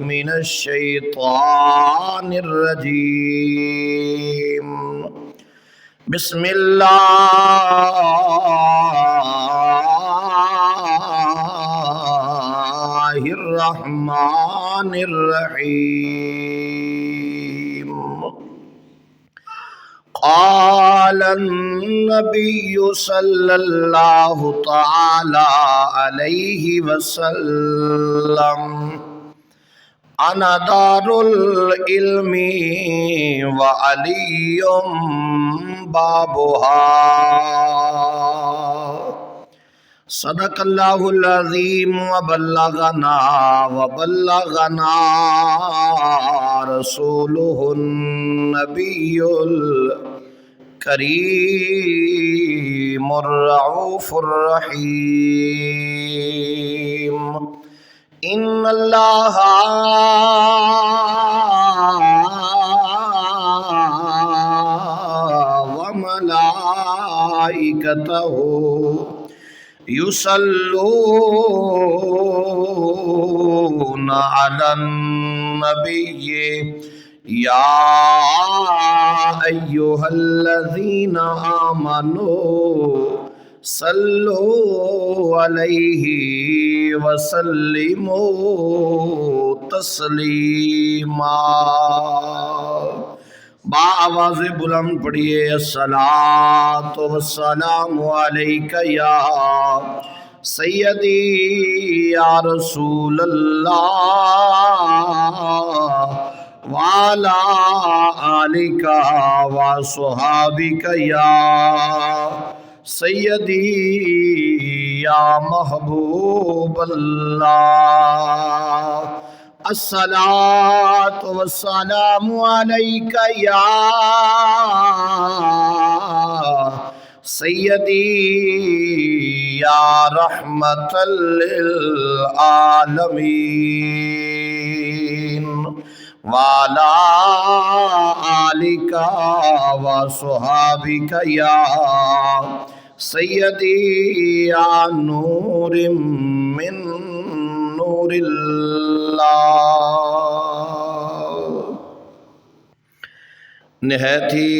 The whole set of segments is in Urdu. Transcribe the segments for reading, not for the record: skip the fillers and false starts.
من الشيطان الرجيم. بسم الله الرحمن الرحيم. قال النبي صلى الله تعالى عليه وسلم: أنا دار العلم وعلي بابها. صدق اللہ العظیم وبلغنا رسولہ النبی الکریم الرؤوف الرحیم. ان اللہ وملائکتہ یصلون علی النبی یا ایہا الذین آمنوا صلوا علیہ وسلموا تسلیما. با آواز بلند پڑھیے: الصلاۃ والسلام علیک یا سیدی یا رسول اللہ وعلی آلک وصحابک یا سیدی یا محبوب اللہ. الصلاۃ والسلام علیک یا سیدی یا رحمت للعالمین وعلی آلک وصحابک یا سیدی یا نور من نور اللہ. نہایت ہی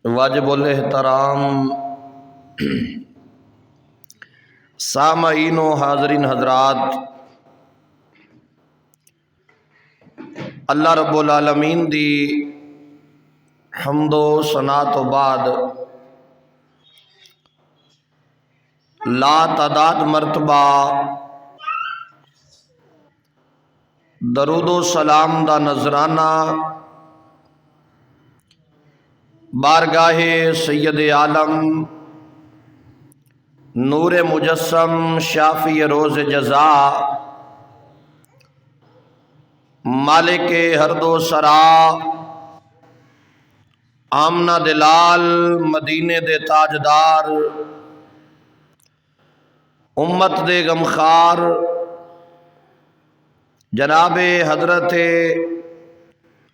واجب الاحترام سامعین و حاضرین حضرات، اللہ رب العالمین دی حمد و ثنا تو بعد لا تعداد مرتبہ درود و سلام دا نذرانہ بارگاہ سید عالم نور مجسم شافی روز جزا مالک ہرد و سرا آمنہ دلال مدینے دے تاجدار امت دے غمخار جناب حضرت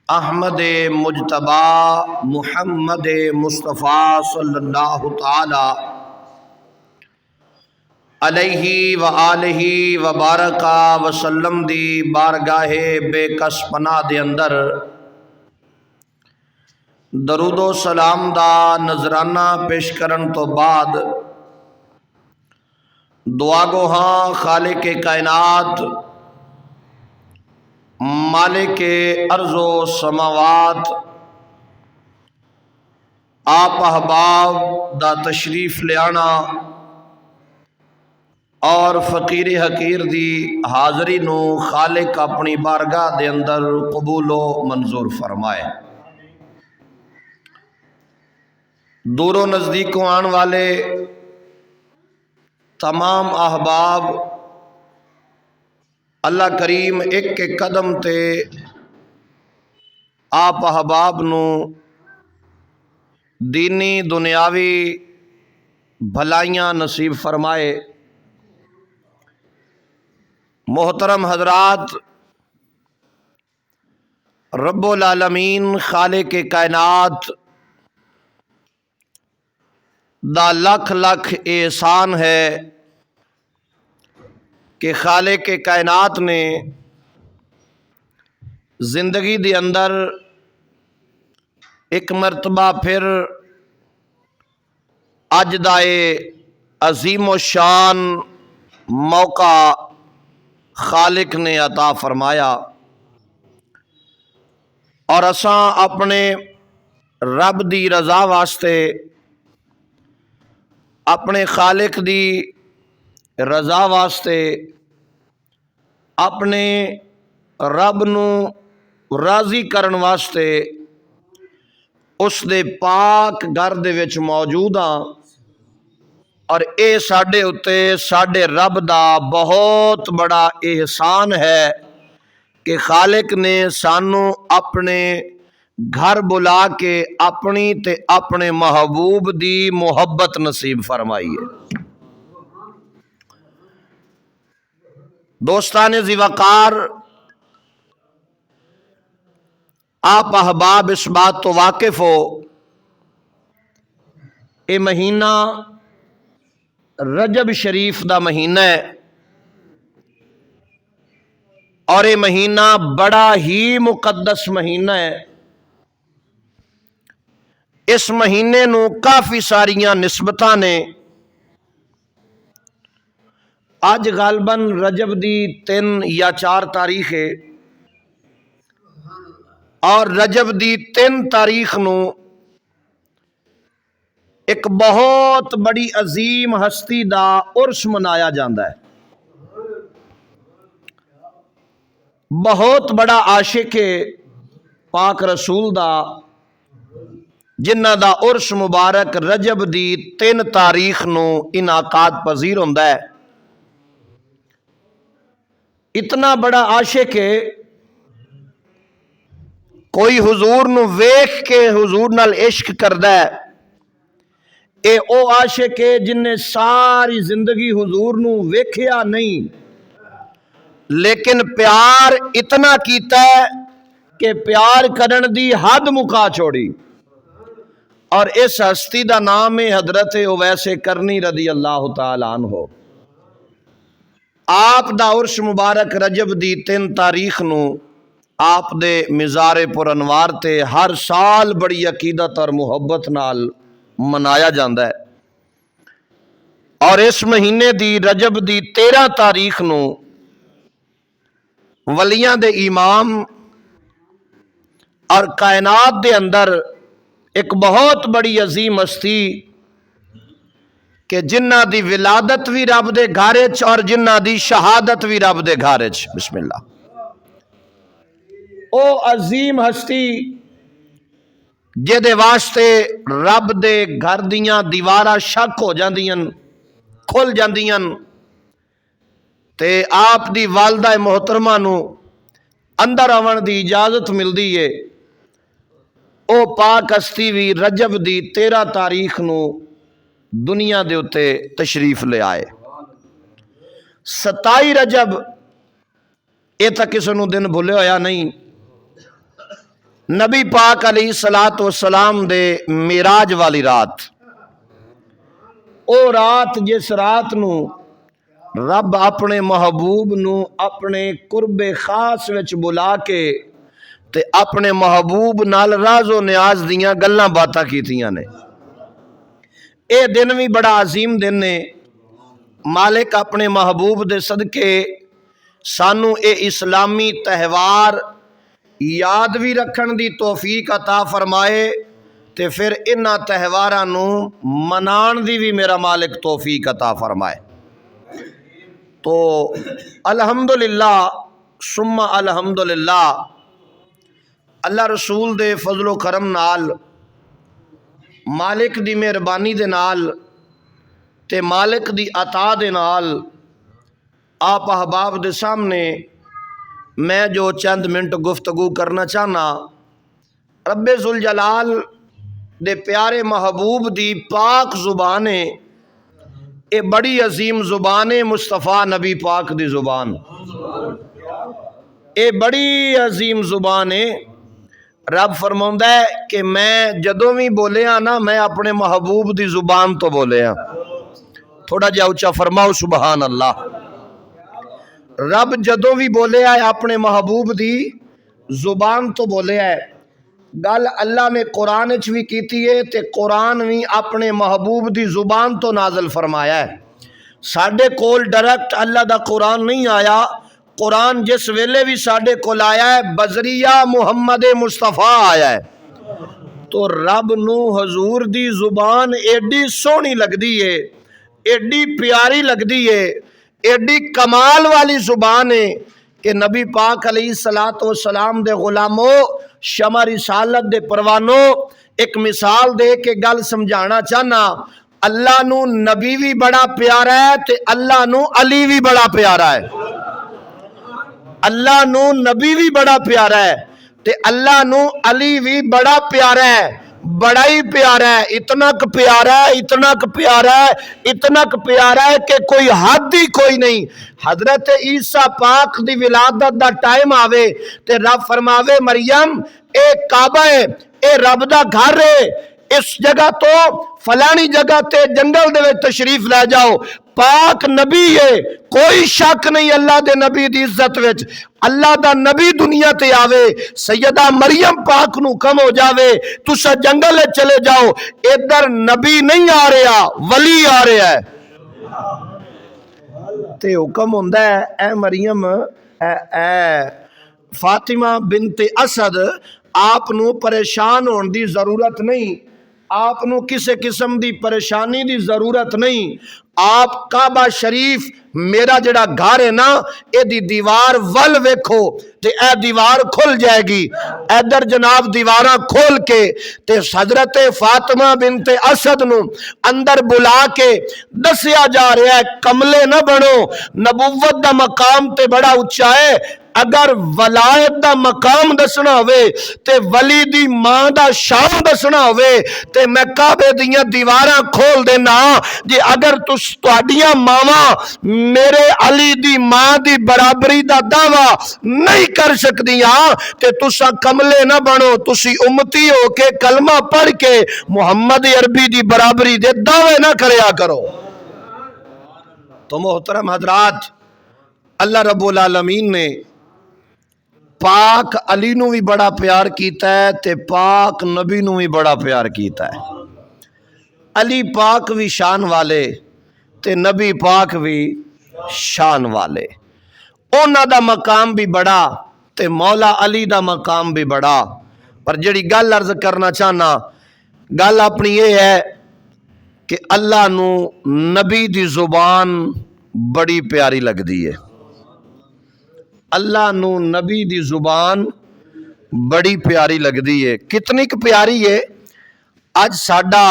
احمد مجتبی محمد مصطفیٰ صلی اللہ تعالی علیہ وآلہ وبارک وسلم دی بارگاہ بے کس پناہ دے اندر درود و سلام دا نذرانہ پیش کرن تو بعد دعا گو ہاں خالق کائنات مالک ارض و سماوات آپ احباب دا تشریف لے آنا اور فقیر حقیر دی حاضری نو خالق اپنی بارگاہ دے اندر قبول و منظور فرمائے. دور و نزدیکوں آن والے تمام احباب اللہ کریم ایک ایک قدم تے آپ احباب نو دینی دنیاوی بھلائیاں نصیب فرمائے. محترم حضرات، رب العالمین خالق کائنات دا لکھ لکھ احسان ہے کہ خالق کائنات نے زندگی دے اندر ایک مرتبہ پھر اج دا عظیم و شان موقع خالق نے عطا فرمایا اور اساں اپنے رب دی رضا واسطے اپنے خالق دی رضا واسطے اپنے رب نو راضی کرن واسطے اس دے پاک گھر دے وچ موجود ہاں اور اے ساڈے اتے ساڈے رب دا بہت بڑا احسان ہے کہ خالق نے سانو اپنے گھر بلا کے اپنی تے اپنے محبوب دی محبت نصیب فرمائی ہے۔ دوستان ذی وقار، آپ احباب اس بات تو واقف ہو، اے مہینہ رجب شریف دا مہینہ ہے اور یہ مہینہ بڑا ہی مقدس مہینہ ہے۔ اس مہینے نو کافی ساریاں نسبتاں نے۔ اج غالباً رجب دی 3 یا 4 تاریخ ہے اور رجب دی 3 تاریخ نو ایک بہت بڑی عظیم ہستی دا عرس منایا جاندہ ہے۔ بہت بڑا عاشق پاک رسول دا جنہ دا عرس مبارک رجب دی 3 تاریخ نو انعقاد پذیر ہوندا ہے۔ اتنا بڑا عاشق کوئی حضور نو ویکھ کے حضور نال عشق کردا ہے، اے او عاشق جن نے ساری زندگی حضور نو ویکھیا نہیں لیکن پیار اتنا کیتا ہے کہ پیار کرن دی حد مکا چھوڑی، اور اس ہستی دا نام ہے حضرت اویس کرنی رضی اللہ تعالی عنہ۔ آپ دا عرس مبارک رجب دی 3 تاریخ نو آپ دے مزار پر انوار تے ہر سال بڑی عقیدت اور محبت نال منایا جاندہ ہے، اور اس مہینے دی رجب دی 13 تاریخ نو ولیاں دے امام اور کائنات دے اندر ایک بہت بڑی عظیم ہستی کہ جنہ دی ولادت بھی رب دے گھارچ اور جنہ دی شہادت بھی رب دے گھارچ، بسم اللہ، او عظیم ہستی جے واسطے رب دے گھر دیاں دیوارہ شک ہو جاندیاں، کھل جاندیاں، تے آپ دی والدہ محترمہ نو اندر آون دی اجازت ملدی ہے۔ او پاک ہستی بھی رجب دی 13 تاریخ نو دنیا دے اتے تشریف لے آئے۔ 27 رجب اے تک کسی نو دن بھولے ہویا نہیں، نبی پاک علیہ السلام دے معراج والی رات، او رات جس رات نو رب اپنے محبوب نو اپنے قرب خاص وچ بلا کے تے اپنے محبوب نال راز و نیاز دیاں گلاں باتاں کیتیاں نے۔ اے دن بھی بڑا عظیم دن نے، مالک اپنے محبوب دے صدقے سانو اے اسلامی تہوار یاد بھی رکھن دی توفیق عطا فرمائے تے پھر انہاں تہواراں نو منان دی بھی میرا مالک توفیق عطا فرمائے۔ تو الحمدللہ ثم الحمدللہ، اللہ رسول دے فضل و کرم نال، مالک دی مہربانی دے نال تے مالک دی عطا دے نال آپ احباب دے سامنے میں جو چند منٹ گفتگو کرنا چاہنا، رب ذوالجلال دے پیارے محبوب دی پاک زبان ہے، اے بڑی عظیم زبان ہے، مصطفیٰ نبی پاک دی زبان، اے بڑی عظیم زبان ہے۔ رب فرماؤندہ ہے کہ میں جدوں بھی بولے ہاں نا، میں اپنے محبوب دی زبان تو بولے ہاں۔ تھوڑا جا اونچا فرماؤ سبحان اللہ۔ رب جدوں بھی بولے ہے اپنے محبوب دی زبان تو بولے ہے، گل اللہ نے قرآن وچ بھی کیتی ہے تے قرآن بھی اپنے محبوب دی زبان تو نازل فرمایا ہے۔ ساڈے کول ڈائریکٹ اللہ دا قرآن نہیں آیا، قرآن جس ویلے بھی ساڈے کول آیا ہے بذریعہ محمد مصطفیٰ آیا ہے۔ تو رب نو حضور دی زبان ایڈی سونی لگدی ہے، ایڈی پیاری لگدی ہے، ایڈی کمال والی زبان ہے کہ نبی پاک علیہ السلام دے غلاموں، شمع رسالت دے پروانوں، ایک مثال دے کے گل سمجھانا چاہنا، اللہ نو نبی بھی بڑا پیارا ہے تے اللہ نو علی بھی بڑا پیارا ہے۔ اللہ نو نبی بھی بڑا پیارا ہے تے اللہ نو علی بھی بڑا پیارا ہے، بڑا ہی پیارا ہے، اتنا کہ پیارا ہے، اتنا کہ پیارا ہے، اتنا کہ پیارا ہے کہ کوئی حد ہی کوئی نہیں۔ حضرت عیسیٰ پاک دی ولادت دا ٹائم آوے تے رب فرماوے مریم اے کعبہ ہے، اے رب دا گھر ہے، اس جگہ تو فلانی جگہ تے جنگل دے وچ تشریف لے جاؤ، پاک نبی ہے، کوئی شک نہیں اللہ دے نبی دی عزت وچ۔ اللہ دا نبی دنیا تے آوے، سیدہ مریم پاک نو کم ہو جاوے، تسا جنگل چلے جاؤ، ادھر نبی نہیں آ رہا ولی آ رہا ہے۔ تے حکم ہوندا ہے اے مریم، اے فاطمہ بنت اسد، آپ نو پریشان ہون دی ضرورت نہیں، آپ نو کسے قسم دی پریشانی دی ضرورت نہیں۔ آپ کعبہ شریف میرا جڑا گھر ہے نا، اے دی دیوار ول ویکھو تے اے دیوار کھل جائے گی، ادھر جناب دیواراں کھول کے تے حضرت فاطمہ بنت اسد نو اندر بلا کے دسیا جا رہا ہے کملے نہ بنو، نبوت دا مقام تے بڑا اونچا ہے، اگر ولایت دا مقام دسنا ہوئے تے ولی دی ماں دا شان دسنا ہوئے تے میں کعبے دیاں دیواراں کھول دینا جی، اگر تہاڈیاں ماواں میرے علی دی ماں دی برابری دا دعویٰ نہیں کر سکدیاں تے تسا کملے نہ بنو، تسی امتی ہو کے کلمہ پڑھ کے محمد عربی دی برابری دے دعوے نہ کریا کرو۔ تو محترم حضرات، اللہ رب العالمین نے پاک علی نو بھی بڑا پیار کیتا ہے تے پاک نبی نو بھی بڑا پیار کیتا ہے۔ علی پاک بھی شان والے تے نبی پاک بھی شان والے، اونا دا مقام بھی بڑا تے مولا علی دا مقام بھی بڑا۔ پر جڑی گل عرض کرنا چاہنا، گل اپنی یہ ہے کہ اللہ نو نبی دی زبان بڑی پیاری لگ دی ہے، اللہ نو نبی دی زبان بڑی پیاری لگ دی ہے۔ کتنی کہ پیاری ہے، اج ساڈا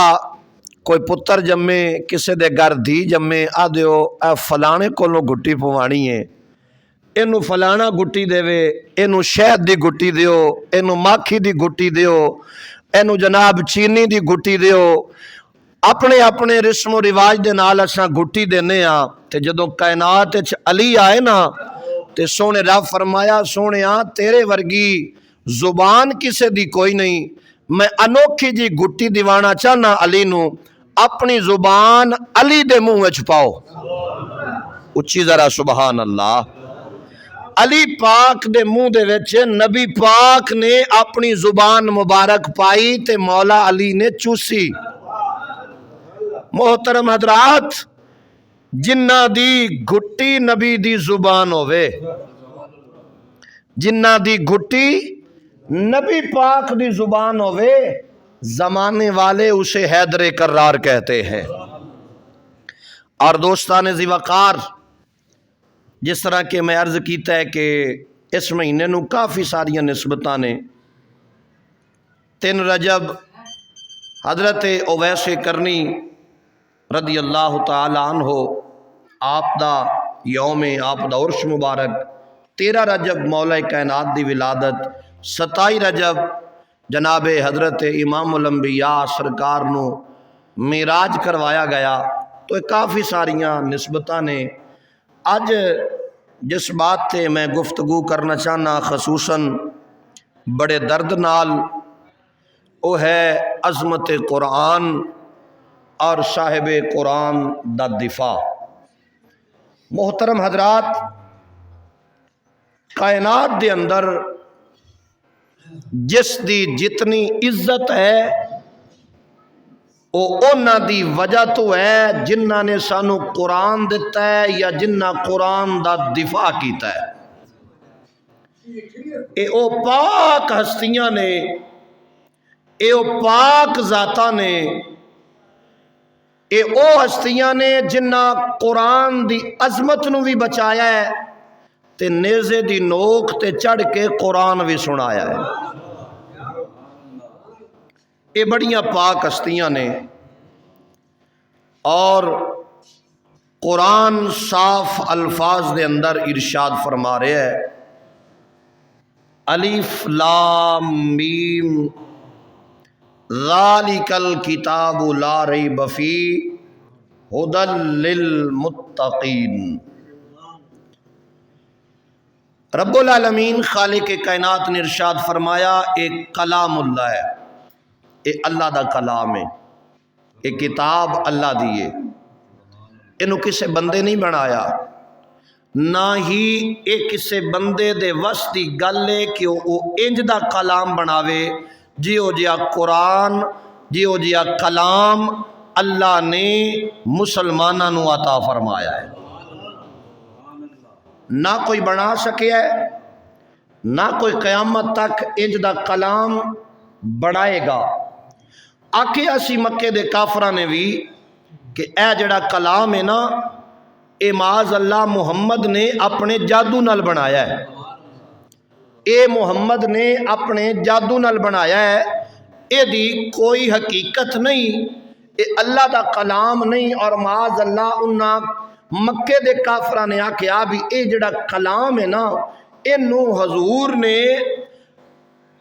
کوئی پتر جمے، کسے دے گھر دھی جمے، آدھو اے فلانے کولوں گٹی پوانی ہے، اینو فلانا گٹی دے وے، اینو شہد دی گٹی دیو، اینو ماکھی دی گٹی دیو، اینو جناب چینی دی گٹی دیو، اپنے اپنے رسم و رواج دے نال اساں گٹی دینے ہاں۔ تے جدوں کائنات وچ علی آئے نا تے سونے رب فرمایا سونیا تیرے ورگی زبان کسے دی کوئی نہیں، میں انوکھی جی گٹی دیوانا چاہنا علی نو، اپنی زبان علی دے منہ وچ پاؤ، اچھی ذرا سبحان اللہ۔ علی پاک دے منہ دے وچ نبی پاک نے اپنی زبان مبارک پائی تے مولا علی نے چوسی۔ محترم حضرات، جنہ دی گھٹی نبی دی زبان ہوئے، جنہ دی گھٹی نبی پاک دی زبان ہوئے، زمانے والے اسے حیدر کرار کہتے ہیں۔ اور دوستان ذی وقار، جس طرح کہ میں عرض کیتا ہے کہ اس مہینے نو کافی ساریاں نسبتاں نے، 3 رجب حضرت اویس کرنی رضی اللہ تعالی عنہ آپ دا یوم آپ دا عرش مبارک، 13 رجب مولا کائنات دی ولادت، 27 رجب جناب حضرت امام الانبیاء سرکار نو معراج کروایا گیا۔ تو کافی ساریاں نسبتاں نے۔ اج جس بات تے میں گفتگو کرنا چاہنا خصوصاً بڑے درد نال، وہ ہے عظمت قرآن اور صاحب قرآن دا دفاع۔ محترم حضرات، کائنات دے اندر جس دی جتنی عزت ہے وہ انہاں دی وجہ تو ہے جنہاں نے سانو قرآن دیتا ہے یا جنہاں قرآن دا دفاع کیتا ہے۔ اے او پاک ہستیاں نے، اے او پاک ذاتاں نے، اے او ہستیاں نے جنہاں قرآن دی عظمت نو بھی بچایا ہے تے نیزے دی نوک تے چڑھ کے قرآن بھی سنایا ہے۔ یہ بڑیاں پاک ہستیاں نے، اور قرآن صاف الفاظ دے اندر ارشاد فرما رہے ہے الف لام میم ذالک الکتاب لا ریب فیہ ھدی للمتقین۔ رب العالمین خالق کائنات نے ارشاد فرمایا ایک کلام اللہ ہے، اے اللہ دا کلام ہے، اے کتاب اللہ دی ہے، اینو کسے بندے نہیں بنایا، نہ ہی اے کسے بندے دے وس دی گل ہے کہ وہ انج دا کلام بناوے جیو جیا قرآن جیو جیا کلام اللہ نے مسلمانوں نو عطا فرمایا ہے۔ نہ کوئی بنا سکے ہے، نہ کوئی قیامت تک انج دا کلام بنائے گا۔ آکھے اسی مکے دے کافراں نے بھی کہ اے جڑا کلام ہے نا اے معاذ اللہ محمد نے اپنے جادو نال بنایا ہے، اے محمد نے اپنے جادو نال بنایا ہے، اے دی کوئی حقیقت نہیں، اے اللہ دا کلام نہیں۔ اور معاذ اللہ انہاں مکے دے کافراں نے آکھیا بھی اے جڑا کلام ہے نا اینو حضور نے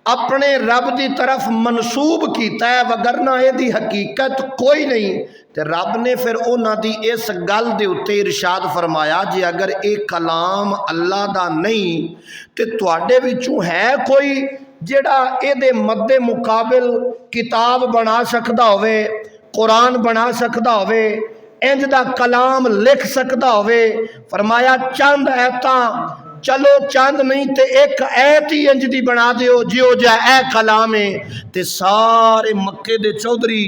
اپنے رب دی طرف منسوب کیتا ہے وگرنہ اے دی حقیقت کوئی نہیں۔ تے رب نے پھر انہاں دی اس گل دے اتے ارشاد فرمایا جی اگر اے کلام اللہ دا نہیں تے تواڈے وچوں ہے کوئی جڑا اے دے مد مقابل کتاب بنا سکدا ہوئے، قرآن بنا سکدا ہوئے، انج دا کلام لکھ سکدا ہوئے؟ فرمایا چند ایتاں، چلو چند نہیں تے ایک ایت ہی انج دی بنا دیو جیو جا اے کلام ہے، تے سارے مکے دے چودھری،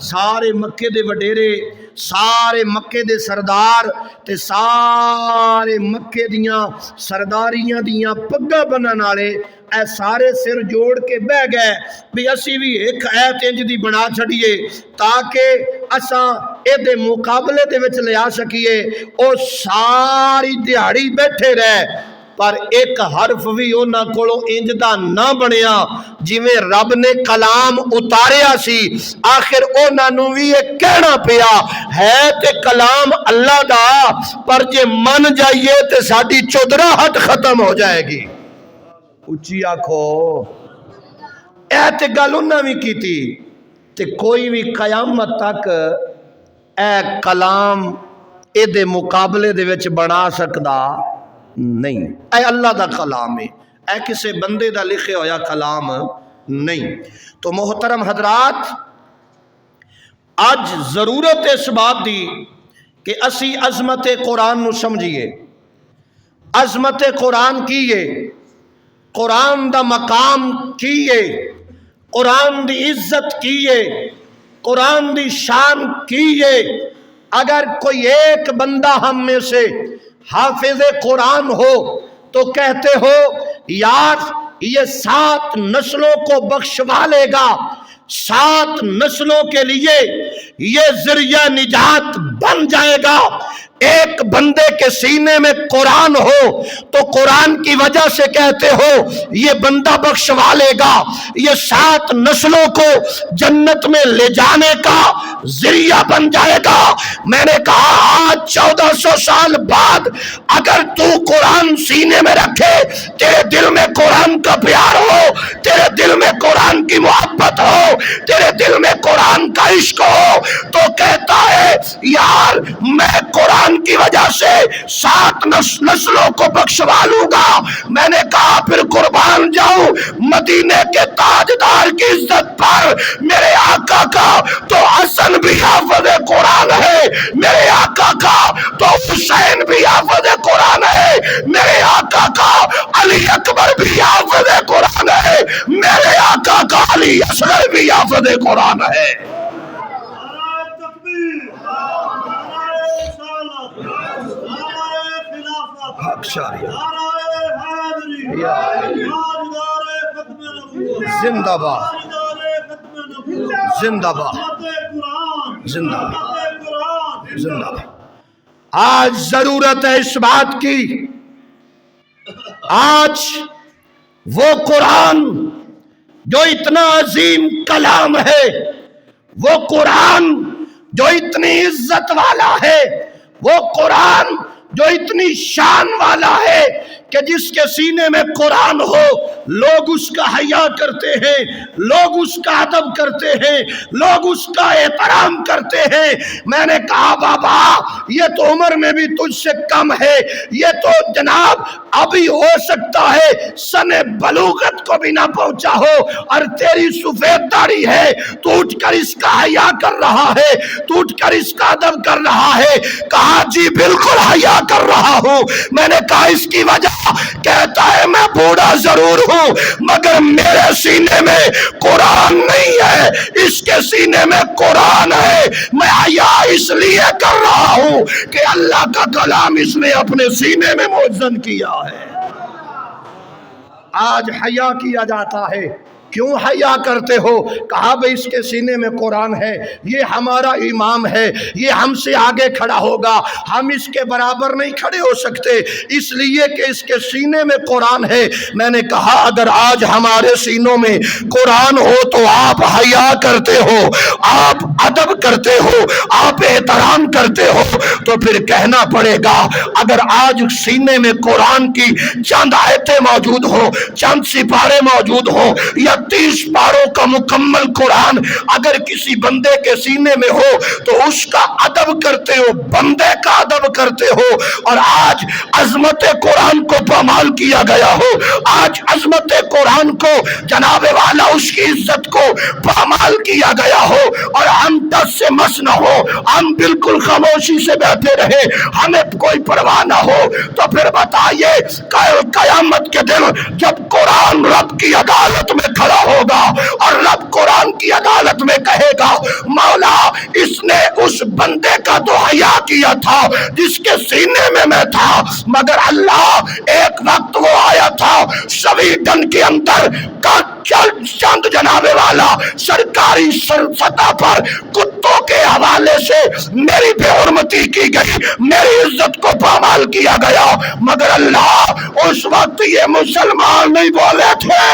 سارے مکے دے وڈیرے، سارے مکے دے سردار تے سارے مکے دیاں سرداریاں دیاں پگا بنن والے اے سارے سر جوڑ کے بہ گئے بھی اسی بھی ایک ایت انج دی بنا چھڑیے تاکہ اساں اے دے مقابلے دے وچ لے آ سکیے۔ او ساری دیہڑی بیٹھے رہے پر ایک حرف بھی انہاں کولوں انج دا نہ بنیا جویں رب نے کلام اتاریا سی۔ آخر انہاں نوں وی یہ کہنا پیا ہے تے کلام اللہ دا پر جے من جائیے تے ساڈی چودراہٹ ختم ہو جائے گی۔ اچھی آکھو اے تے گل انہاں وی کیتی تے کوئی بھی قیامت تک اے کلام اے دے مقابلے دے وچ بنا سکدا نہیں۔ اے اللہ دا کلام ہے، اے کسے بندے دا لکھے ہویا کلام نہیں۔ تو محترم حضرات آج ضرورت اس بات دی کہ اسی عظمت قرآن نو سمجھیے۔ عظمت قرآن کی ہے، قرآن دا مقام کی ہے، قرآن دی عزت کی ہے، قرآن دی شان کی ہے۔ اگر کوئی ایک بندہ ہم میں سے حافظ قرآن ہو تو کہتے ہو یار یہ 7 نسلوں کو بخشوا لے گا، 7 نسلوں کے لیے یہ ذریعہ نجات بن جائے گا۔ ایک بندے کے سینے میں قرآن ہو تو قرآن کی وجہ سے کہتے ہو یہ بندہ بخشوا لے گا، یہ 7 نسلوں کو جنت میں لے جانے کا ذریعہ بن جائے گا۔ میں نے کہا آج 1400 سال بعد اگر تو قرآن سینے میں رکھے، تیرے دل میں قرآن کا پیار ہو، تیرے دل میں قرآن کی محبت ہو، تیرے دل میں قرآن کا عشق ہو تو کہتا ہے یار میں قرآن کی وجہ سے 7 نسلوں کو بخشوا لوں گا۔ میں نے کہا پھر قربان جاؤں مدینے کے تاجدار کی عزت پر، میرے آقا کا تو حسن بھی حافظ قرآن ہے، میرے آقا کا تو حسین بھی حافظ قرآن ہے، میرے آقا کا اکبر بھی حافظ قرآن ہے، میرے آقا کا علی اصغر بھی حافظ قرآن ہے۔ زندہ باد، زندہ باد، زندہ باد، زندہ باد۔ آج ضرورت ہے اس بات کی، آج وہ قرآن جو اتنا عظیم کلام ہے، وہ قرآن جو اتنی عزت والا ہے، وہ قرآن جو اتنی شان والا ہے کہ جس کے سینے میں قرآن ہو لوگ اس کا حیا کرتے ہیں، لوگ اس کا ادب کرتے ہیں، لوگ اس کا احترام کرتے ہیں۔ میں نے کہا بابا یہ تو عمر میں بھی تجھ سے کم ہے، یہ تو جناب ابھی ہو سکتا ہے سن بلوغت کو بھی نہ پہنچا ہو، اور تیری سفید داڑھی ہے، تو اٹھ کر اس کا حیا کر رہا ہے، تو اٹھ کر اس کا ادب کر رہا ہے۔ کہا جی بالکل حیا کر رہا ہوں۔ میں نے کہا اس کی وجہ؟ کہتا ہے میں بوڑھا ضرور ہوں مگر میرے سینے میں قرآن نہیں ہے، اس کے سینے میں قرآن ہے۔ میں حیا اس لیے کر رہا ہوں کہ اللہ کا کلام اس نے اپنے سینے میں موزن کیا ہے۔ آج حیا کیا جاتا ہے، کیوں حیا کرتے ہو؟ کہا بھئی اس کے سینے میں قرآن ہے، یہ ہمارا امام ہے، یہ ہم سے آگے کھڑا ہوگا، ہم اس کے برابر نہیں کھڑے ہو سکتے اس لیے کہ اس کے سینے میں قرآن ہے۔ میں نے کہا اگر آج ہمارے سینوں میں قرآن ہو تو آپ حیا کرتے ہو، آپ ادب کرتے ہو، آپ احترام کرتے ہو، تو پھر کہنا پڑے گا اگر آج سینے میں قرآن کی چند آیتیں موجود ہوں، چند سپارے موجود ہوں، یا 30 پاروں کا مکمل قرآن اگر کسی بندے کے سینے میں ہو تو اس کا ادب کرتے ہو، بندے کا ادب کرتے ہو، اور آج عظمت قرآن کو پامال کیا گیا ہو، آج عظمت قرآن کو جناب والا اس کی عزت کو پامال کیا گیا ہو، اور ہم دس سے مس نہ ہو، ہم بالکل خاموشی سے بیٹھے رہے، ہمیں کوئی پرواہ نہ ہو، تو پھر بتائیے قیامت کے دن جب قرآن رب کی عدالت میں کھڑا ہوگا اور رب قرآن کی عدالت میں کہے گا مولا اس نے اس بندے کا تو حیا کیا تھا جس کے سینے میں میں تھا، مگر اللہ ایک وقت وہ آیا تھا سویڈن کے اندر کا چند جناب والا سرکاری سطح پر کتوں کے حوالے سے میری بے حرمتی کی گئی، میری عزت کو پامال کیا گیا، مگر اللہ اس وقت یہ مسلمان نہیں بولے تھے،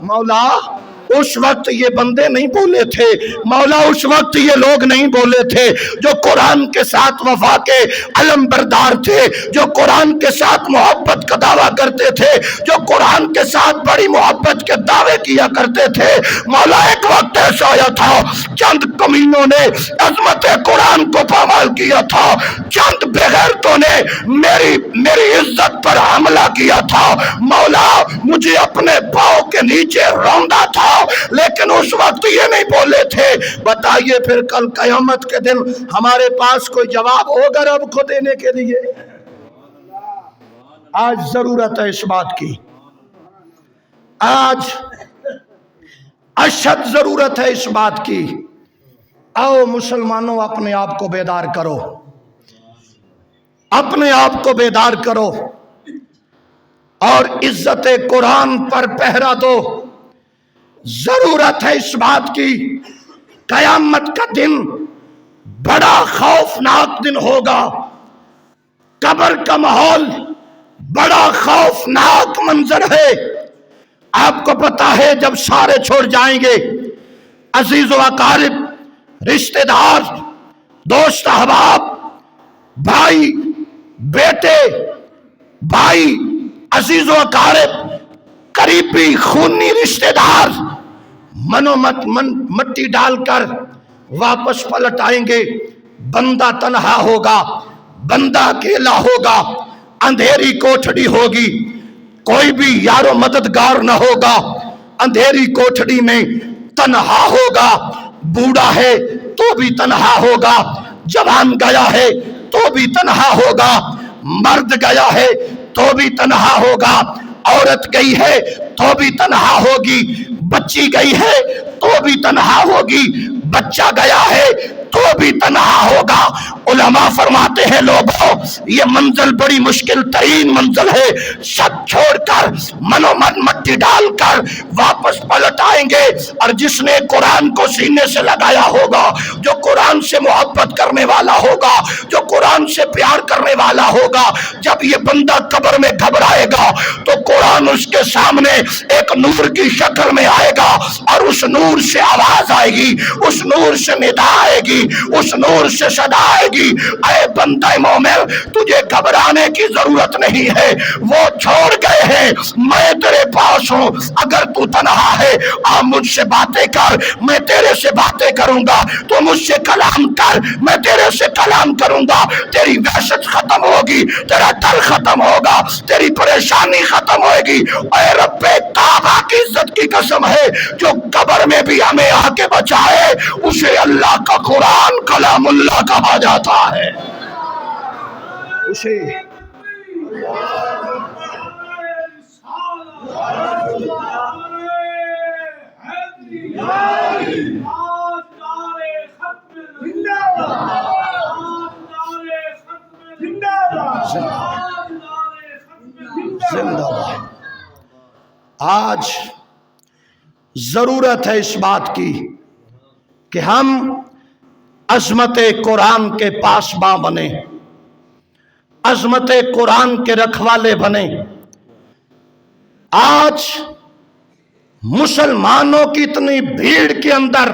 مولا اس وقت یہ بندے نہیں بولے تھے، مولا اس وقت یہ لوگ نہیں بولے تھے جو قرآن کے ساتھ وفا کے علم بردار تھے، جو قرآن کے ساتھ محبت کا دعویٰ کرتے تھے، جو قرآن کے ساتھ بڑی محبت کے دعوے کیا کرتے تھے۔ مولا ایک وقت ایسا آیا تھا چند کمینوں نے عظمت قرآن کو پامال کیا تھا، چند بغیرتوں نے میری عزت پر حملہ کیا تھا، مولا مجھے اپنے پاؤں کے نیچے روندا تھا، لیکن اس وقت یہ نہیں بولے تھے۔ بتائیے پھر کل قیامت کے دن ہمارے پاس کوئی جواب ہوگا رب کو دینے کے لیے؟ آج ضرورت ہے اس بات کی، آج اشد ضرورت ہے اس بات کی۔ آؤ مسلمانوں اپنے آپ کو بیدار کرو، اپنے آپ کو بیدار کرو اور عزت قرآن پر پہرا دو۔ ضرورت ہے اس بات کی، قیامت کا دن بڑا خوفناک دن ہوگا، قبر کا ماحول بڑا خوفناک منظر ہے۔ آپ کو پتا ہے جب سارے چھوڑ جائیں گے، عزیز و اقارب، رشتہ دار، دوست احباب، بھائی بیٹے، بھائی عزیز و اقارب، قریبی خونی رشتہ دار مٹی ڈال کر واپس پلٹ آئیں گے۔ بندہ تنہا ہوگا، بندہ اکیلا ہوگا، اندھیری کوٹھڑی ہوگی، کوئی بھی یار و مددگار نہ ہوگا، اندھیری کوٹھڑی میں تنہا ہوگا۔ بوڑھا ہے تو بھی تنہا ہوگا، جوان گیا ہے تو بھی تنہا ہوگا، مرد گیا ہے تو بھی تنہا ہوگا، عورت گئی ہے تو بھی تنہا ہوگی، بچی گئی ہے تو بھی تنہا ہوگی، بچہ گیا ہے تو بھی تنہا ہوگا۔ علماء فرماتے ہیں لوگوں یہ منزل بڑی مشکل ترین منزل ہے، سب چھوڑ کر من و من مٹی ڈال کر واپس پلٹ آئیں گے، اور جس نے قرآن کو سینے سے لگایا ہوگا، جو قرآن سے محبت کرنے والا ہوگا، جو قرآن سے پیار کرنے والا ہوگا، جب یہ بندہ قبر میں گھبرائے گا تو قرآن اس کے سامنے ایک نور کی شکل میں آئے گا، اور اس نور سے آواز آئے گی، اس نور سے ندا آئے گی، اس نور سے صدا آئے گی، اے بندہ مومن تجھے گھبرانے کی ضرورت نہیں ہے، وہ چھوڑ گئے ہیں، میں تیرے پاس ہوں، اگر تو تنہا ہے آ مجھ سے باتیں کر، میں تیرے سے باتیں کروں گا، تو مجھ سے کلام کر، میں تیرے سے کلام کروں گا، تیری وحشت ختم ہوگی، تیرا ڈر ختم ہوگا، تیری پریشانی ختم ہوئے گی۔ اے رب کعبہ کی عزت کی قسم ہے جو قبر میں بھی ہمیں آ کے بچائے، اسے اللہ کا قرآن کلام اللہ کہا جاتا ہے، اسے زندہ باد۔ آج ضرورت ہے اس بات کی کہ ہم عظمت قرآن کے پاسباں بنیں، عظمت قرآن کے رکھوالے بنیں۔ آج مسلمانوں کی اتنی بھیڑ کے اندر،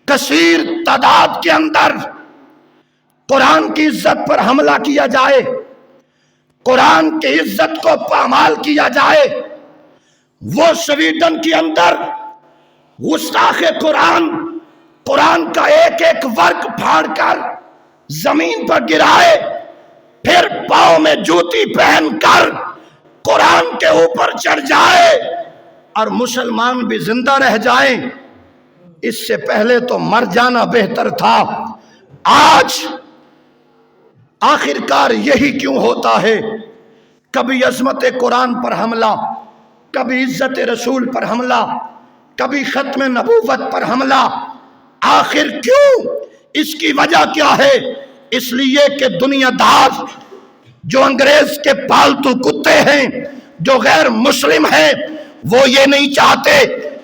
کثیر تعداد کے اندر قرآن کی عزت پر حملہ کیا جائے، قرآن کی عزت کو پامال کیا جائے۔ وہ سویڈن کے اندر گستاخ قرآن قرآن کا ایک ایک ورق پھاڑ کر زمین پر گرائے، پھر پاؤں میں جوتی پہن کر قرآن کے اوپر چڑھ جائے اور مسلمان بھی زندہ رہ جائیں، اس سے پہلے تو مر جانا بہتر تھا۔ آج آخرکار یہی کیوں ہوتا ہے؟ کبھی عظمت قرآن پر حملہ، کبھی عزت رسول پر حملہ، کبھی ختم نبوت پر حملہ۔ آخر کیوں؟ اس کی وجہ کیا ہے؟ اس لیے کہ دنیا دار جو انگریز کے پالتو کتے ہیں، جو غیر مسلم ہیں، وہ یہ نہیں چاہتے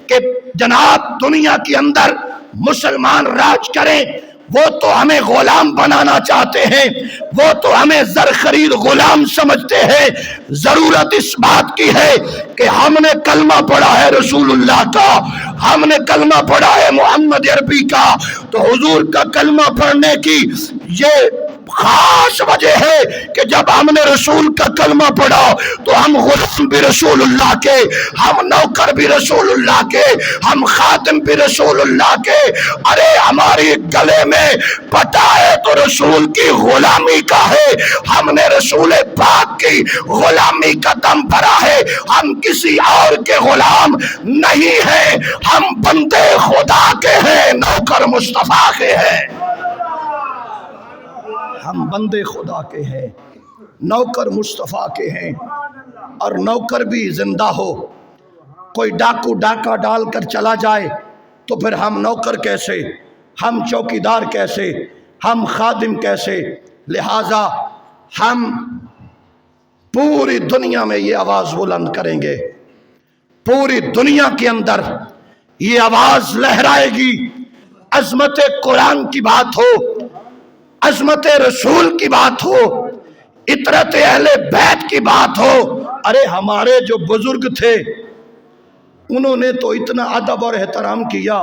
کہ جناب دنیا کے اندر مسلمان راج کریں، وہ تو ہمیں غلام بنانا چاہتے ہیں، وہ تو ہمیں زرخرید غلام سمجھتے ہیں۔ ضرورت اس بات کی ہے کہ ہم نے کلمہ پڑھا ہے رسول اللہ کا، ہم نے کلمہ پڑھا ہے محمد عربی کا، تو حضور کا کلمہ پڑھنے کی یہ خاص وجہ ہے کہ جب ہم نے رسول کا کلمہ پڑھا تو ہم غلام بھی رسول اللہ کے، ہم نوکر بھی رسول اللہ کے، ہم خادم بھی رسول اللہ کے۔ ارے ہماری گلے میں پٹا ہے تو رسول کی غلامی کا ہے، ہم نے رسول پاک کی غلامی کا دم بھرا ہے، ہم کسی اور کے غلام نہیں ہیں، ہم بندے خدا کے ہیں، نوکر مصطفیٰ کے ہیں، ہم بندے خدا کے ہیں، نوکر مصطفیٰ کے ہیں۔ اور نوکر بھی زندہ ہو، کوئی ڈاکو ڈاکہ ڈال کر چلا جائے تو پھر ہم نوکر کیسے، ہم چوکیدار کیسے، ہم خادم کیسے؟ لہٰذا ہم پوری دنیا میں یہ آواز بلند کریں گے، پوری دنیا کے اندر یہ آواز لہرائے گی۔ عظمت قرآن کی بات ہو، عظمت رسول کی بات ہو، اطرت اہل بیت کی بات ہو۔ ارے ہمارے جو بزرگ تھے انہوں نے تو اتنا ادب اور احترام کیا۔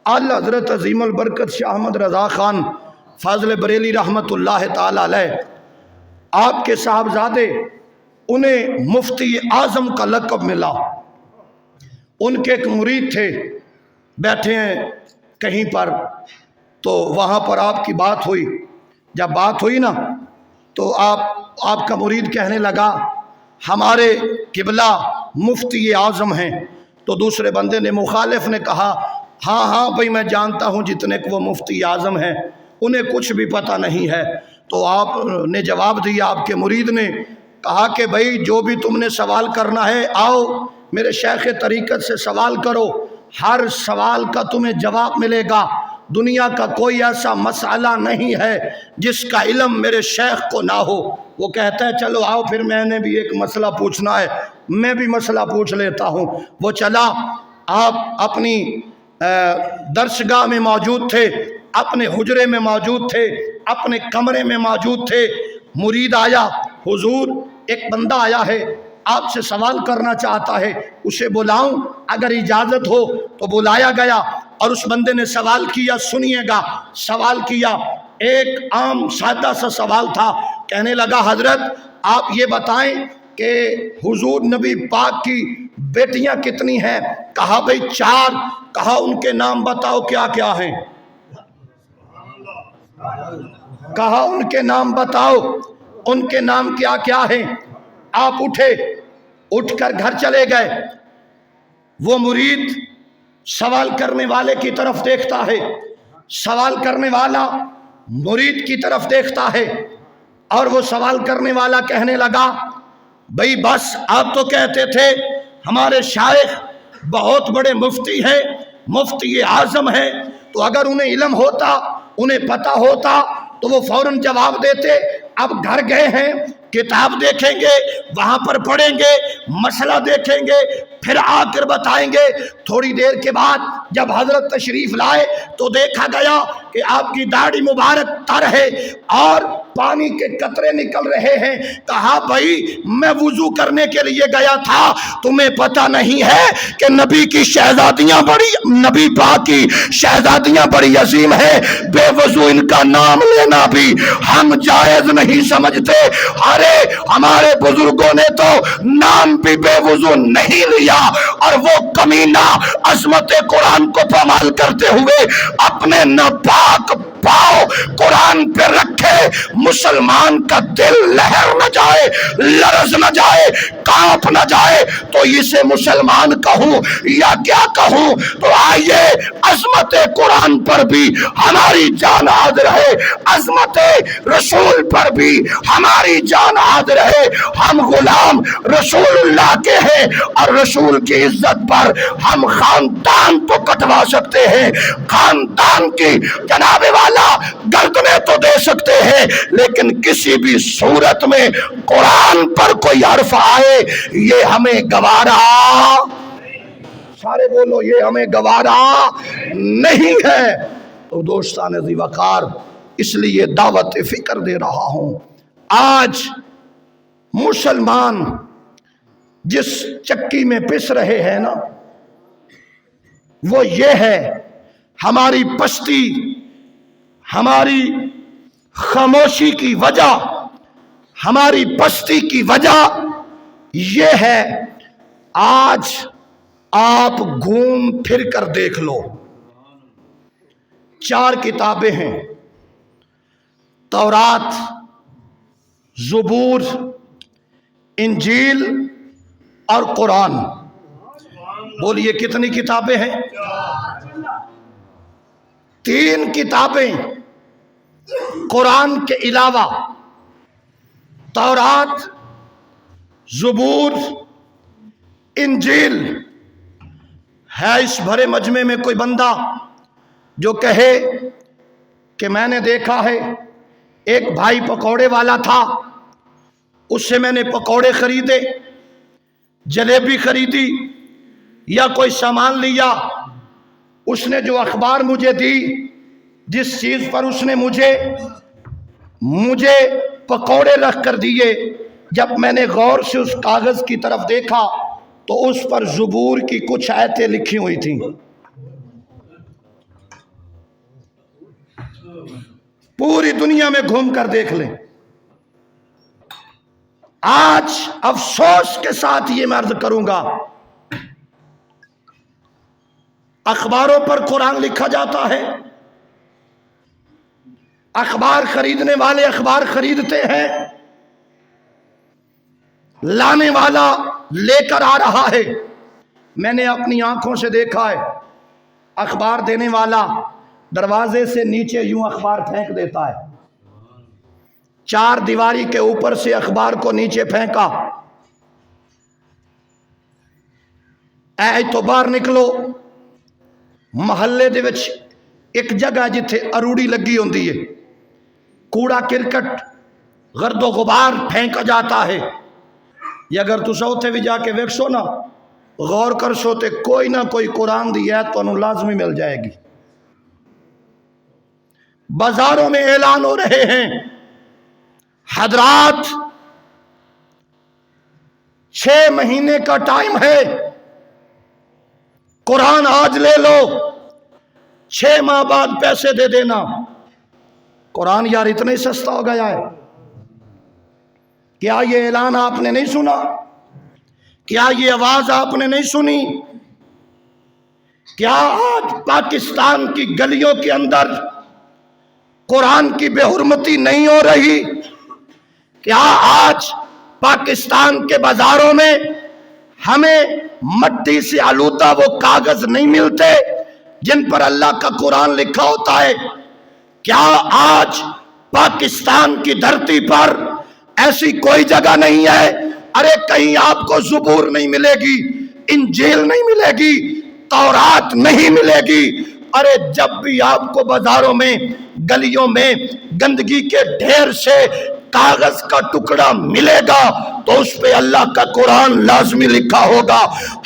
اعلی حضرت عظیم البرکت شاہ احمد رضا خان فاضل بریلی رحمت اللہ تعالی علیہ، آپ کے صاحبزادے، انہیں مفتی اعظم کا لقب ملا۔ ان کے ایک مرید تھے، بیٹھے ہیں کہیں پر، تو وہاں پر آپ کی بات ہوئی۔ جب بات ہوئی نا تو آپ کا مرید کہنے لگا ہمارے قبلہ مفتی اعظم ہیں۔ تو دوسرے بندے نے، مخالف نے کہا ہاں بھائی میں جانتا ہوں جتنے کو وہ مفتی اعظم ہیں، انہیں کچھ بھی پتہ نہیں ہے۔ تو آپ نے جواب دیا، آپ کے مرید نے کہا کہ بھائی جو بھی تم نے سوال کرنا ہے آؤ میرے شیخ طریقت سے سوال کرو، ہر سوال کا تمہیں جواب ملے گا۔ دنیا کا کوئی ایسا مسئلہ نہیں ہے جس کا علم میرے شیخ کو نہ ہو۔ وہ کہتا ہے چلو آؤ پھر میں نے بھی ایک مسئلہ پوچھنا ہے، میں بھی مسئلہ پوچھ لیتا ہوں۔ وہ چلا، آپ اپنی درسگاہ میں موجود تھے، اپنے حجرے میں موجود تھے، اپنے کمرے میں موجود تھے۔ مرید آیا، حضور ایک بندہ آیا ہے آپ سے سوال کرنا چاہتا ہے، اسے بلاؤں؟ اگر اجازت ہو تو بلایا گیا اور اس بندے نے سوال کیا۔ سنیے گا، سوال کیا، ایک عام سادہ سا سوال تھا۔ کہنے لگا حضرت آپ یہ بتائیں کہ حضور نبی پاک کی بیٹیاں کتنی ہیں؟ کہا بھئی 4۔ کہا ان کے نام بتاؤ کیا کیا ہیں؟ کہا ان کے نام بتاؤ، ان کے نام کیا کیا ہیں؟ آپ اٹھے، اٹھ کر گھر چلے گئے۔ وہ مرید سوال کرنے والے کی طرف دیکھتا ہے، سوال کرنے والا مرید کی طرف دیکھتا ہے، اور وہ سوال کرنے والا کہنے لگا بھئی بس آپ تو کہتے تھے ہمارے شیخ بہت بڑے مفتی ہیں، مفتی اعظم ہیں، تو اگر انہیں علم ہوتا، انہیں پتہ ہوتا تو وہ فوراً جواب دیتے۔ اب گھر گئے ہیں، کتاب دیکھیں گے، وہاں پر پڑھیں گے، مسئلہ دیکھیں گے، پھر آ کر بتائیں گے۔ تھوڑی دیر کے بعد جب حضرت تشریف لائے تو دیکھا گیا کہ آپ کی داڑھی مبارک تر ہے اور پانی کے قطرے نکل رہے ہیں۔ کہا بھائی میں وضو کرنے کے لیے گیا تھا، تمہیں پتہ نہیں ہے کہ نبی کی شہزادیاں بڑی، نبی پاک کی شہزادیاں بڑی عظیم ہیں، بے وضو ان کا نام لینا بھی ہم جائز نہیں سمجھتے۔ ارے ہمارے بزرگوں نے تو نام بھی بے وضو نہیں لیا، اور وہ کمینہ عظمت قرآن کو پامال کرتے ہوئے اپنے ناپاک پاؤں قرآن پہ رکھے۔ مسلمان کا دل لہر نہ جائے، لرز نہ جائے، کانپ نہ جائے تو اسے مسلمان کہوں یا کیا کہوں؟ تو آئیے عظمت قرآن پر بھی ہماری جان حاضر ہے، عظمت رسول پر بھی ہماری جان حاضر ہے۔ ہم غلام رسول اللہ کے ہیں، اور رسول کی عزت پر ہم خاندان تو کٹوا سکتے ہیں، خاندان کی جناب والا گردنیں تو دے سکتے ہیں، لیکن کسی بھی صورت میں قرآن پر کوئی حرف آئے یہ ہمیں گوارا، سارے بولو یہ ہمیں گوارا نہیں ہے۔ تو دوستان ذی وقار، اس لیے دعوت فکر دے رہا ہوں۔ آج مسلمان جس چکی میں پس رہے ہیں نا، وہ یہ ہے ہماری پستی، ہماری خاموشی کی وجہ، ہماری پستی کی وجہ یہ ہے۔ آج آپ گھوم پھر کر دیکھ لو، 4 کتابیں ہیں، تورات، زبور، انجیل اور قرآن۔ بولیے کتنی کتابیں ہیں؟ 3 کتابیں قرآن کے علاوہ، تورات، زبور، انجیل ہے۔ اس بھرے مجمع میں کوئی بندہ جو کہے کہ میں نے دیکھا ہے ایک بھائی پکوڑے والا تھا، اس سے میں نے پکوڑے خریدے، جلیبی خریدی یا کوئی سامان لیا، اس نے جو اخبار مجھے دی، جس چیز پر اس نے مجھے پکوڑے رکھ کر دیے، جب میں نے غور سے اس کاغذ کی طرف دیکھا تو اس پر زبور کی کچھ آیتیں لکھی ہوئی تھیں۔ پوری دنیا میں گھوم کر دیکھ لیں۔ آج افسوس کے ساتھ یہ میں عرض کروں گا، اخباروں پر قرآن لکھا جاتا ہے، اخبار خریدنے والے اخبار خریدتے ہیں، لانے والا لے کر آ رہا ہے۔ میں نے اپنی آنکھوں سے دیکھا ہے، اخبار دینے والا دروازے سے نیچے یوں اخبار پھینک دیتا ہے، چار دیواری کے اوپر سے اخبار کو نیچے پھینکا، اے تو باہر نکلو۔ محلے دے وچ ایک جگہ جتھے اروڑی لگی ہوندی ہے، کوڑا کرکٹ گرد و غبار پھینکا جاتا ہے، یہ اگر تسا اوتھے بھی جا کے ویکسو نا، غور کرسو تے کوئی نہ کوئی قرآن دی آیت تو انہوں لازمی مل جائے گی۔ بازاروں میں اعلان ہو رہے ہیں، حضرات 6 مہینے کا ٹائم ہے، قرآن آج لے لو، 6 ماہ بعد پیسے دے دینا۔ قرآن یار اتنا ہی سستا ہو گیا ہے؟ کیا یہ اعلان آپ نے نہیں سنا؟ کیا یہ آواز آپ نے نہیں سنی؟ کیا آج پاکستان کی گلیوں کے اندر قرآن کی بے حرمتی نہیں ہو رہی؟ کیا آج پاکستان کے بازاروں میں ہمیں مٹی سے آلودہ وہ کاغذ نہیں ملتے جن پر اللہ کا قرآن لکھا ہوتا ہے؟ کیا آج پاکستان کی دھرتی پر ایسی کوئی جگہ نہیں ہے ارے کہیں آپ کو زبور نہیں ملے گی، انجیل نہیں ملے گی، تورات نہیں ملے گی؟ ارے جب بھی آپ کو بازاروں میں گلیوں میں گندگی کے ڈھیر سے کاغذ کا ٹکڑا ملے گا تو اس پہ اللہ کا قرآن لازمی لکھا ہوگا۔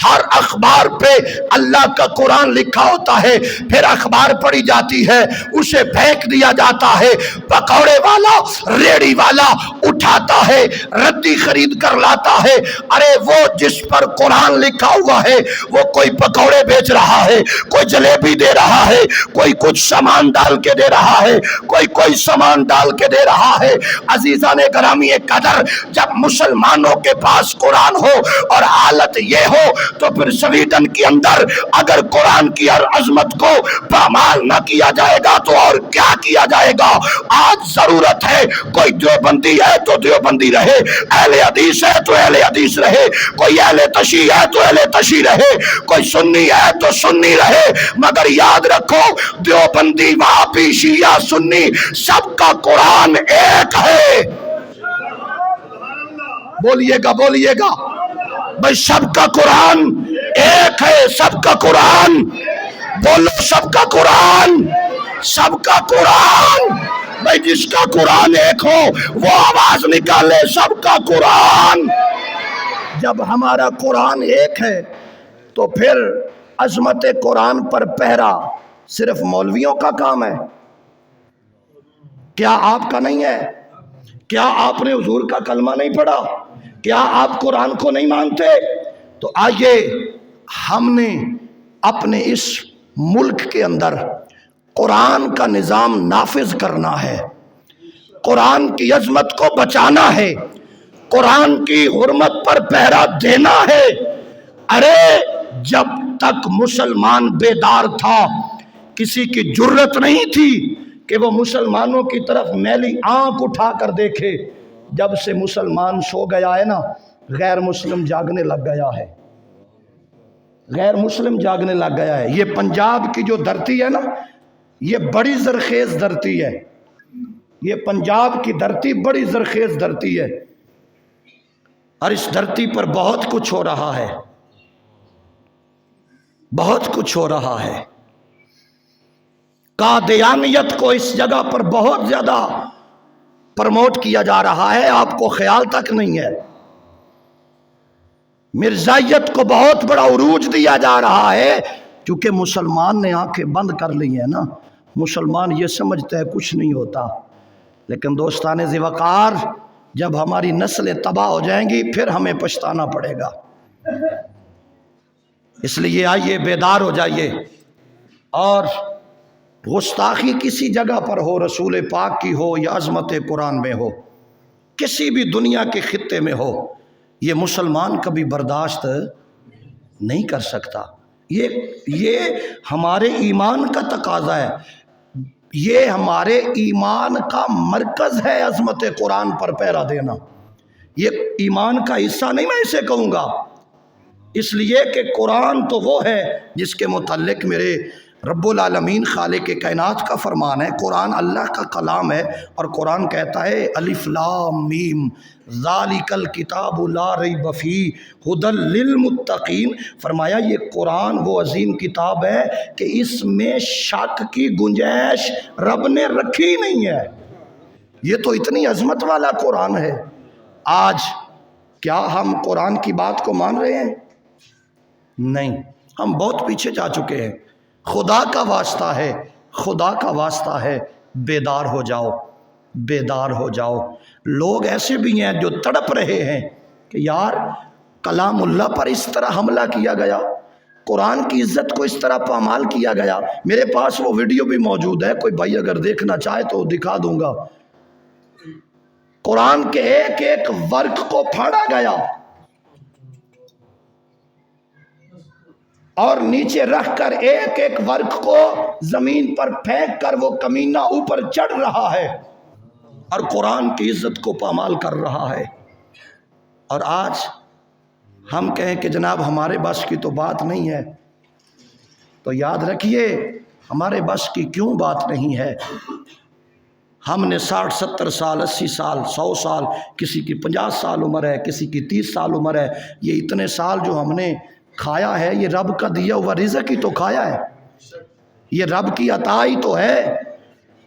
ہر اخبار پہ اللہ کا قرآن لکھا ہوتا ہے، پھر اخبار پڑھی جاتی ہے، اسے پھینک دیا جاتا ہے، پکوڑے والا ریڑی والا اٹھاتا ہے، ردی خرید کر لاتا ہے۔ ارے وہ جس پر قرآن لکھا ہوا ہے وہ کوئی پکوڑے بیچ رہا ہے، کوئی جلیبی دے رہا ہے، کوئی کچھ سامان ڈال کے دے رہا ہے، کوئی سامان ڈال کے دے رہا ہے۔ عزیزان گرامی قدر، جب مسلمانوں کے پاس قرآن ہو اور حالت یہ ہو تو پھر سویڈن کے اندر اگر قرآن کی ہر عظمت کو پامال نہ کیا جائے گا تو اور کیا کیا جائے گا؟ آج ضرورت ہے کوئی دیوبندی ہے تو دیوبندی رہے، اہل حدیث ہے تو اہل حدیث رہے، کوئی اہل تشیع ہے تو اہل تشیع رہے، کوئی سنی ہے تو سنی رہے، مگر یاد رکھو دیوبندی وہابی شیعہ سنی سب کا قرآن ایک ہے۔ بولیے گا بولیے گا بھائی، سب کا قرآن ایک ہے، سب کا قرآن بولو، سب کا قرآن، سب کا قرآن بھائی، جس کا قرآن ایک ہو وہ آواز نکالے، سب کا قرآن۔ جب ہمارا قرآن ایک ہے تو پھر عظمت قرآن پر پہرا صرف مولویوں کا کام ہے؟ کیا آپ کا نہیں ہے؟ کیا آپ نے حضور کا کلمہ نہیں پڑھا؟ کیا آپ قرآن کو نہیں مانتے؟ تو آئیے ہم نے اپنے اس ملک کے اندر قرآن کا نظام نافذ کرنا ہے، قرآن کی عظمت کو بچانا ہے، قرآن کی حرمت پر پہرا دینا ہے۔ ارے جب تک مسلمان بیدار تھا کسی کی جرت نہیں تھی کہ وہ مسلمانوں کی طرف میلی آنکھ اٹھا کر دیکھے۔ جب سے مسلمان سو گیا ہے نا، غیر مسلم جاگنے لگ گیا ہے، غیر مسلم جاگنے لگ گیا ہے۔ یہ پنجاب کی جو دھرتی ہے نا، یہ بڑی زرخیز دھرتی ہے، یہ پنجاب کی دھرتی بڑی زرخیز دھرتی ہے، اور اس دھرتی پر بہت کچھ ہو رہا ہے، بہت کچھ ہو رہا ہے۔ قادیانیت کو اس جگہ پر بہت زیادہ پروموٹ کیا جا رہا ہے، آپ کو خیال تک نہیں ہے۔ مرزائیت کو بہت بڑا عروج دیا جا رہا ہے، کیونکہ مسلمان نے آنکھیں بند کر لی ہیں نا، مسلمان یہ سمجھتے ہیں کچھ نہیں ہوتا۔ لیکن دوستان ذی وقار، جب ہماری نسلیں تباہ ہو جائیں گی پھر ہمیں پچھتانا پڑے گا۔ اس لیے آئیے بیدار ہو جائیے، اور گستاخی کسی جگہ پر ہو، رسول پاک کی ہو یا عظمت قرآن میں ہو، کسی بھی دنیا کے خطے میں ہو، یہ مسلمان کبھی برداشت نہیں کر سکتا۔ یہ ہمارے ایمان کا تقاضا ہے، یہ ہمارے ایمان کا مرکز ہے، عظمت قرآن پر پہرا دینا۔ یہ ایمان کا حصہ نہیں میں اسے کہوں گا، اس لیے کہ قرآن تو وہ ہے جس کے متعلق میرے رب العالمین خالق کائنات کا فرمان ہے، قرآن اللہ کا کلام ہے، اور قرآن کہتا ہے الف لام میم ذالک الکتاب لا ریب فیہ ھدی للمتقین۔ فرمایا یہ قرآن وہ عظیم کتاب ہے کہ اس میں شک کی گنجائش رب نے رکھی نہیں ہے۔ یہ تو اتنی عظمت والا قرآن ہے۔ آج کیا ہم قرآن کی بات کو مان رہے ہیں؟ نہیں، ہم بہت پیچھے جا چکے ہیں۔ خدا کا واسطہ ہے، خدا کا واسطہ ہے، بیدار ہو جاؤ، بیدار ہو جاؤ۔ لوگ ایسے بھی ہیں جو تڑپ رہے ہیں کہ یار کلام اللہ پر اس طرح حملہ کیا گیا، قرآن کی عزت کو اس طرح پامال کیا گیا۔ میرے پاس وہ ویڈیو بھی موجود ہے، کوئی بھائی اگر دیکھنا چاہے تو دکھا دوں گا۔ قرآن کے ایک ایک ورق کو پھاڑا گیا اور نیچے رکھ کر ایک ایک ورق کو زمین پر پھینک کر وہ کمینہ اوپر چڑھ رہا ہے اور قرآن کی عزت کو پامال کر رہا ہے۔ اور آج ہم کہیں کہ جناب ہمارے بس کی تو بات نہیں ہے، تو یاد رکھیے ہمارے بس کی کیوں بات نہیں ہے۔ ہم نے 60 70 سال 80 سال 100 سال، کسی کی 50 سال عمر ہے، کسی کی 30 سال عمر ہے، یہ اتنے سال جو ہم نے کھایا ہے یہ رب کا دیا ہوا رزق ہی تو کھایا ہے، یہ رب کی عطا ہی تو ہے۔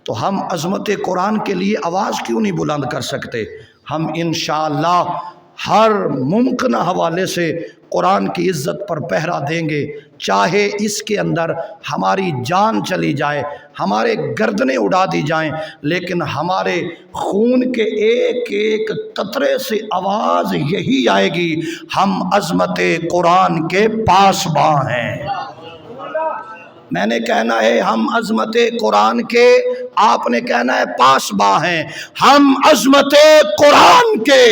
تو ہم عظمت قرآن کے لیے آواز کیوں نہیں بلند کر سکتے؟ ہم انشاءاللہ ہر ممکنہ حوالے سے قرآن کی عزت پر پہرا دیں گے، چاہے اس کے اندر ہماری جان چلی جائے، ہمارے گردنیں اڑا دی جائیں، لیکن ہمارے خون کے ایک ایک قطرے سے آواز یہی آئے گی، ہم عظمت قرآن کے پاسباں ہیں۔ میں نے کہنا ہے ہم عظمت قرآن کے، آپ نے کہنا ہے پاسباں ہیں۔ ہم عظمت قرآن کے،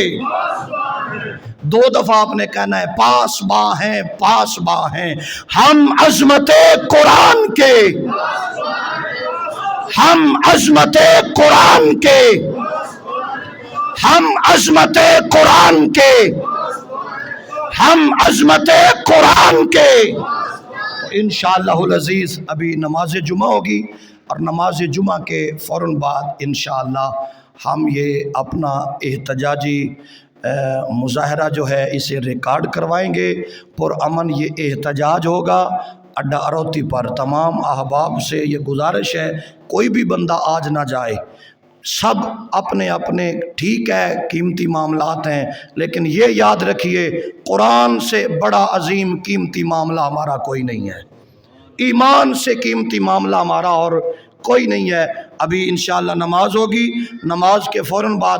2 دفعہ آپ نے کہنا ہے پاسباں ہیں، پاسباں ہیں۔ ہم عظمت قرآن کے، ہم عظمت قرآن کے، ہم عظمت قرآن کے، ہم عظمت قرآن کے۔ انشاءاللہ العزیز ابھی نماز جمعہ ہوگی، اور نماز جمعہ کے فوراً بعد انشاءاللہ ہم یہ اپنا احتجاجی مظاہرہ جو ہے اسے ریکارڈ کروائیں گے۔ پرامن یہ احتجاج ہوگا اڈا اروتی پر۔ تمام احباب سے یہ گزارش ہے کوئی بھی بندہ آج نہ جائے، سب اپنے اپنے، ٹھیک ہے قیمتی معاملات ہیں، لیکن یہ یاد رکھیے قرآن سے بڑا عظیم قیمتی معاملہ ہمارا کوئی نہیں ہے، ایمان سے قیمتی معاملہ ہمارا اور کوئی نہیں ہے۔ ابھی انشاءاللہ نماز ہوگی، نماز کے فوراً بعد